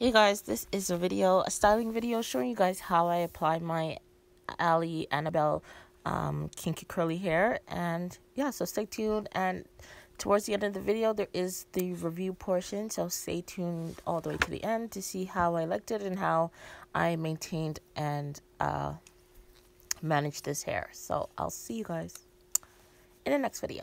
Hey guys, this is a styling video showing you guys how I apply my Ali Annabelle kinky curly hair. And yeah, so stay tuned, and towards the end of the video there is the review portion, so stay tuned all the way to the end to see how I liked it and how I maintained and managed this hair. So I'll see you guys in the next video.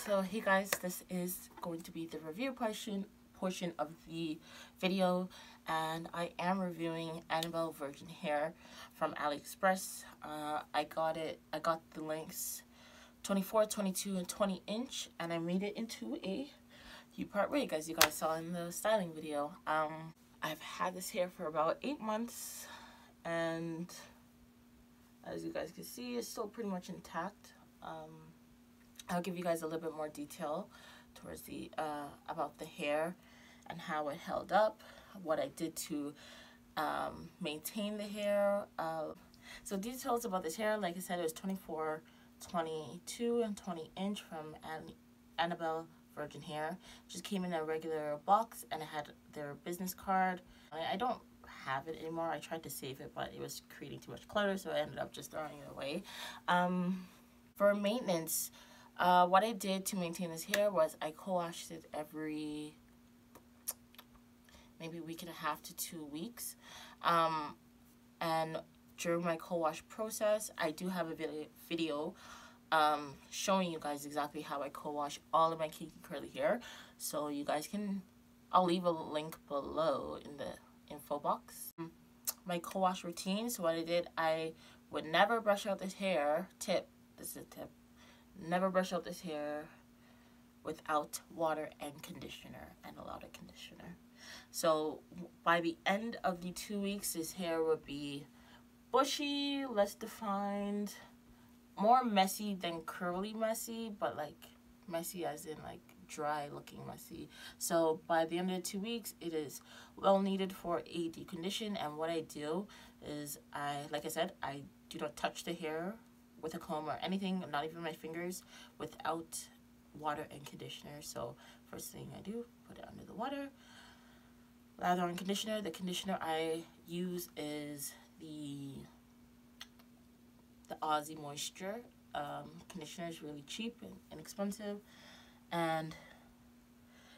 So hey guys, this is going to be the review portion of the video, and I am reviewing Annabelle Virgin Hair from AliExpress. I got the lengths 24, 22, and 20 inch, and I made it into a U-part wig, as you guys saw in the styling video. I've had this hair for about 8 months, and as you guys can see, it's still pretty much intact. I'll give you guys a little bit more detail towards the about the hair and how it held up, what I did to maintain the hair. So details about this hair, like I said, it was 24, 22, and 20 inch from Annabelle Virgin Hair. It just came in a regular box, and it had their business card. I don't have it anymore. I tried to save it, but it was creating too much clutter, so I ended up just throwing it away. For maintenance, what I did to maintain this hair was I co-washed it every maybe a week and a half to 2 weeks. And during my co-wash process, I do have a video showing you guys exactly how I co-wash all of my kinky curly hair. So you guys can, I'll leave a link below in the info box. My co-wash routine, so what I did, I would never brush out this hair. This is a tip. Never brush out this hair without water and conditioner, and a lot of conditioner. So by the end of the 2 weeks, this hair would be bushy, less defined, more messy than curly messy, but like messy as in like dry looking messy. So by the end of the 2 weeks, it is well needed for a decondition. And what I do is, like I said, I do not touch the hair with a comb or anything, not even my fingers, without water and conditioner. So first thing I do, put it under the water, lather on conditioner. The conditioner I use is the Aussie Moisture. Conditioner is really cheap and inexpensive. And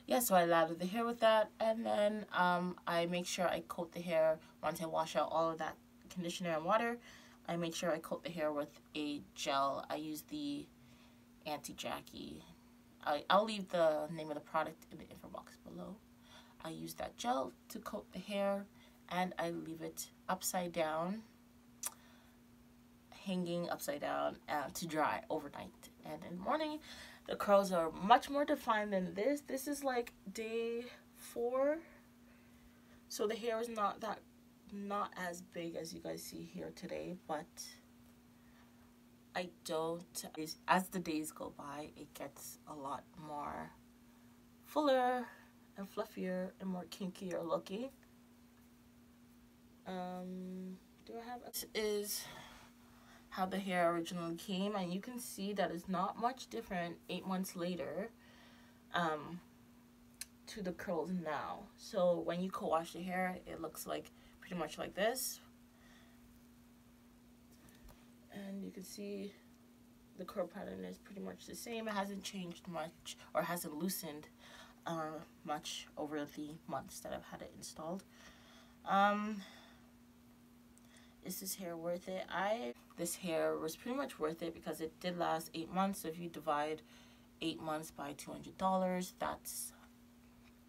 yeah, so I lather the hair with that, and then I make sure I coat the hair once I wash out all of that conditioner and water. I make sure I coat the hair with a gel. I use the anti-Jackie. I'll leave the name of the product in the info box below. I use that gel to coat the hair, and I leave it upside down, hanging upside down to dry overnight. And in the morning, the curls are much more defined than this. This is like day 4, so the hair is not as big as you guys see here today, but I don't, as the days go by, it gets a lot more fuller and fluffier and more kinkier looking. Do I have, this is how the hair originally came, and you can see that it's not much different 8 months later to the curls now. So when you co-wash the hair, it looks like pretty much like this, and you can see the curl pattern is pretty much the same. It hasn't changed much, or hasn't loosened much over the months that I've had it installed. Is this hair worth it? This hair was pretty much worth it because it did last 8 months. So if you divide 8 months by $200, that's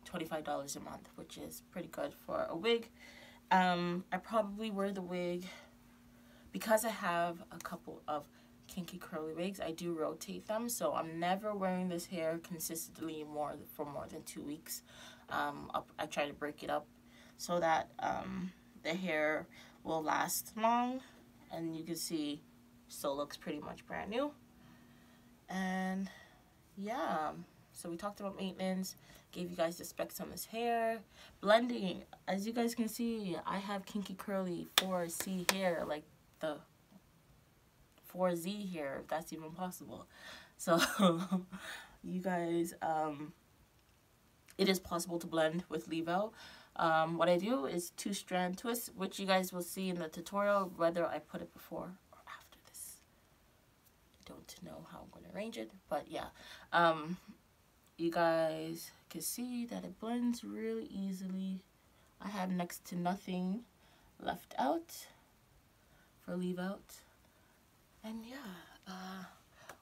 $25 a month, which is pretty good for a wig. I probably wear the wig because I have a couple of kinky curly wigs. I do rotate them, so I'm never wearing this hair consistently for more than 2 weeks. I try to break it up so that the hair will last long, and you can see still looks pretty much brand new. And yeah, so we talked about maintenance, gave you guys the specs on this hair. Blending, as you guys can see, I have kinky curly 4C hair, like the 4Z hair, if that's even possible. So you guys, it is possible to blend with leave-out. What I do is 2-strand twist, which you guys will see in the tutorial, whether I put it before or after this. I don't know how I'm going to arrange it, but yeah. You guys can see that it blends really easily. I have next to nothing left out for leave out. And yeah,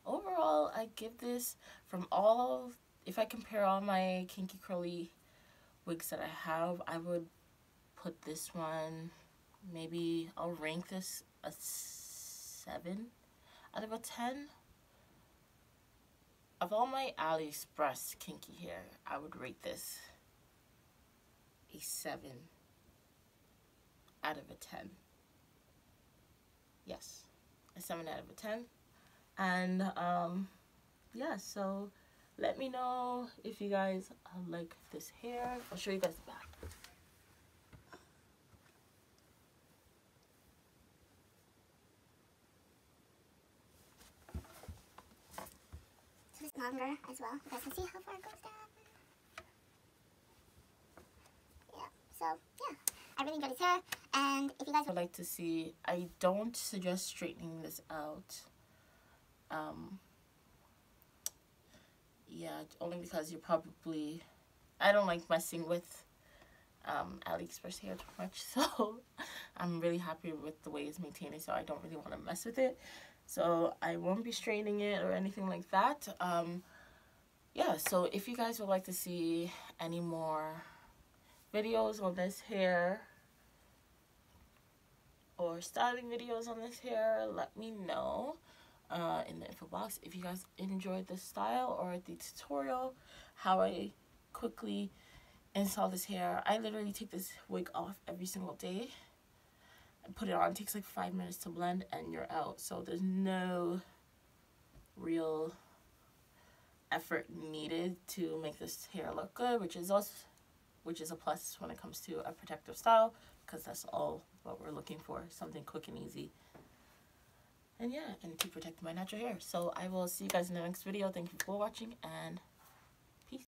overall, I give this, from all, if I compare all my kinky curly wigs that I have, I would put this one, maybe I'll rank this a 7 out of a 10. Of all my AliExpress kinky hair, I would rate this a 7 out of a 10. Yes, a 7 out of a 10. And yeah, so let me know if you guys like this hair. I'll show you guys the back. So it's longer as well. You guys can see how far it goes down. Yeah, so yeah, I really enjoyed this hair. And if you guys would like to see, I don't suggest straightening this out. Yeah, only because you're probably, I don't like messing with AliExpress hair too much, so I'm really happy with the way it's maintaining, so I don't really want to mess with it. So I won't be straightening it or anything like that. Yeah, so if you guys would like to see any more videos on this hair or styling videos on this hair, let me know in the info box. If you guys enjoyed the style or the tutorial, how I quickly install this hair. I literally take this wig off every single day and put it on. It takes like 5 minutes to blend and you're out. So there's no real effort needed to make this hair look good, which is a plus when it comes to a protective style, because that's all what we're looking for, something quick and easy. And yeah, and to protect my natural hair. So I will see you guys in the next video. Thank you for watching, and